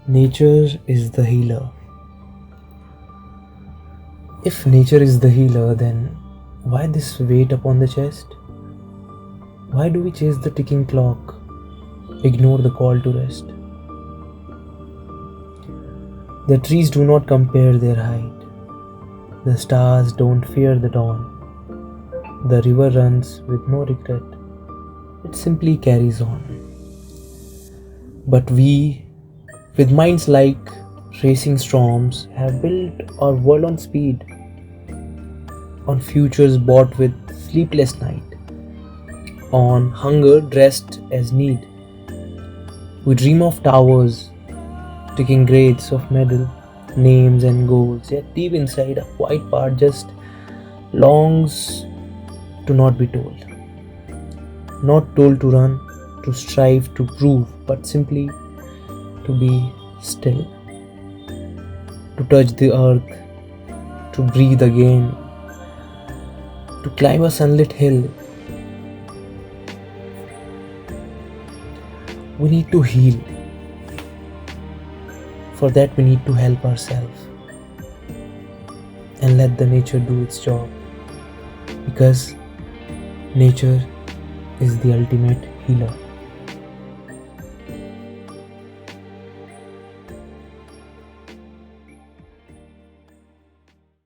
Nature is the healer. If nature is the healer, then why this weight upon the chest? Why do we chase the ticking clock, ignore the call to rest? The trees do not compare their height. The stars don't fear the dawn. The river runs with no regret. It simply carries on. But we, with minds like racing storms, have built our world on speed, on futures bought with sleepless night, on hunger dressed as need. We dream of towers, taking grades of medal, names and goals, yet deep inside a quiet part just longs to not be told. Not told to run, to strive, to prove, but simply to be still, to touch the earth, to breathe again, to climb a sunlit hill. We need to heal. For that, we need to help ourselves and let the nature do its job, because nature is the ultimate healer.